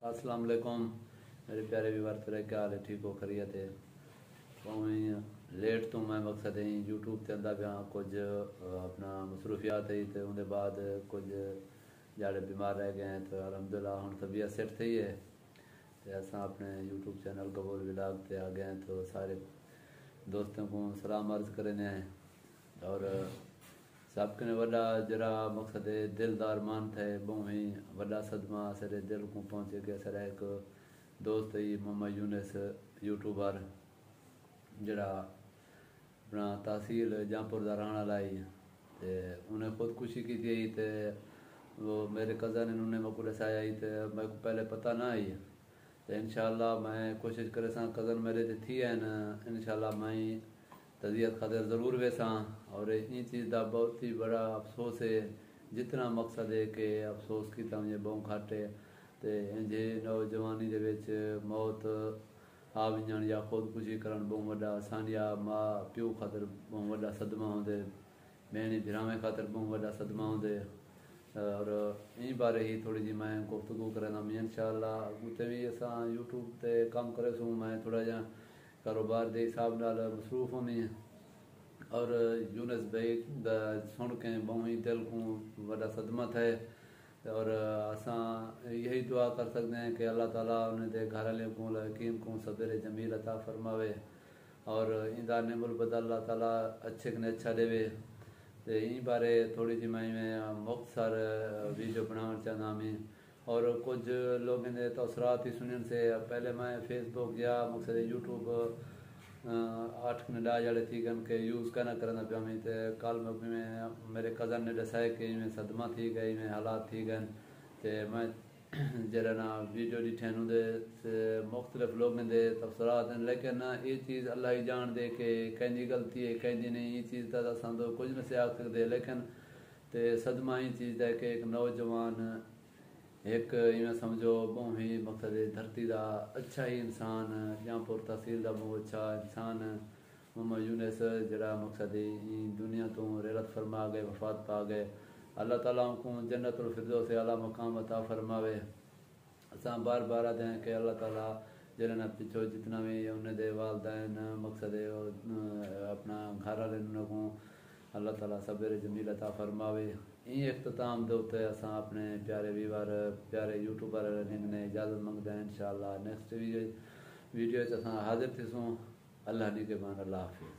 अस्सलाम वालेकुम मेरे प्यारे व्यूअर, तेरा क्या हाल है? ठीक हो? खैरियत है? लेट तो मैं मकसद है यूट्यूब ते आंदा पिया कुछ अपना मसरूफियात है तो उनके बाद कुछ जाड़े बीमार रह गए हैं तो अलहमदुलिल्लाह हुण तबीयत सेट थी है तो असा अपने यूट्यूब चैनल कबूल विलाग ते आ गए तो सारे दोस्तों को सलाम अर्ज़ करने हैं और सबके ने वॾा जरा मकसद है दिलदार मान थे बहुत ही वॾा सदमा सारे दिल को पहुँचे कि सारा एक दोस्त ही मोहम्मद यूनिस यूट्यूबर जरा अपना तहसील जहाँपुर का रहने वाला ही तो उन्हें खुदकुशी की थी तो वो मेरे कज़न ने उन्हें मेरे को दसाया ही तो मेरे को पहले पता ना आई तो इंशाअल्लाह मैं कोशिश करे सा कज़न मेरे ते थी है न इंशाअल्लाह मैं तबीयत खातिर ज़रूर वेसा और इन चीज़ का बहुत ही बड़ा अफसोस है जितना मकसद है कि अफसोस की मुझे बहुत घट है तो इंजे नौजवानी दे विच मौत आ वञण या खुदकुशी करण बहुत वॾा असांजा माँ प्यो खातिर बहुत वॾा सदमा होंदे भेणी भिरावे खातिर बहुत वॾा सदमा होंदे और इन बारे ही थोड़ी जी मैं गुफ्तगू करना इंशाअल्लाह उते भी असां यूट्यूब ते कम करे सूं मैं थोड़ा जा कारोबार के हिसाब नाल मसरूफ होनी और यूनिस भाई सुन के बहुत ही दिल को वॾा सदमा थे और असां यही दुआ कर सकते हैं कि अल्लाह ताला उनके घर वाले को यकीन को सब्र जमील अता फरमावे और इंदा नेमुल बदल अल्लाह ताला अच्छे ने अच्छा देवे तो इन बारे थोड़ी जी मैं मुख्तसर वीडियो बनाना चाहना मैं और कुछ लोगों ने तसरात ही सुनने से पहले मैं फेसबुक या मकसद यूट्यूब 8 10 जड़े थी गन के यूज़ करना करना पिया मैं तो कल में मेरे कज़न ने दसाया कि इनमें सदमा थी गए इनमें हालात थी गए तो मैं जरा ना वीडियो ॾिठे उनके मुख्तलिफ लोगों के तबसरात लेकिन ये चीज़ अल्लाह ही जान दे कि कंहिंजी गलती है कंहिंजी नहीं ये चीज़ का असां तो कुछ न से आख सकते लेकिन तो सदमा ही चीज़ है कि एक नौजवान एक इवें समझो बहुत ही मकसद धरती का अच्छा ही इंसान जहाँपुर तहसील का बहुत अच्छा इंसान मोहम्मद यूनिस जरा मकसद दुनिया तो रेलत फरमा गए वफात पा गए अल्लाह ताला को जन्नतुल फिरदौस आला मकाम अता फरमावे असां बार बार आते हैं कि अल्लाह ताला जरा पिछो जितना भी उनके वालदैन मकसद अपना घर वाले को अल्लाह ताला सब्र जमील अता फरमावे इन इख्तिताम दे उत्ते असां अपने प्यारे व्यूअर प्यारे यूट्यूबर ने इजाज़त मंगते हैं इंशाअल्लाह नेक्स्ट वीडियो असां हाजिर थीसूं अल्लाह नी के मान अल्लाह हाफिज़।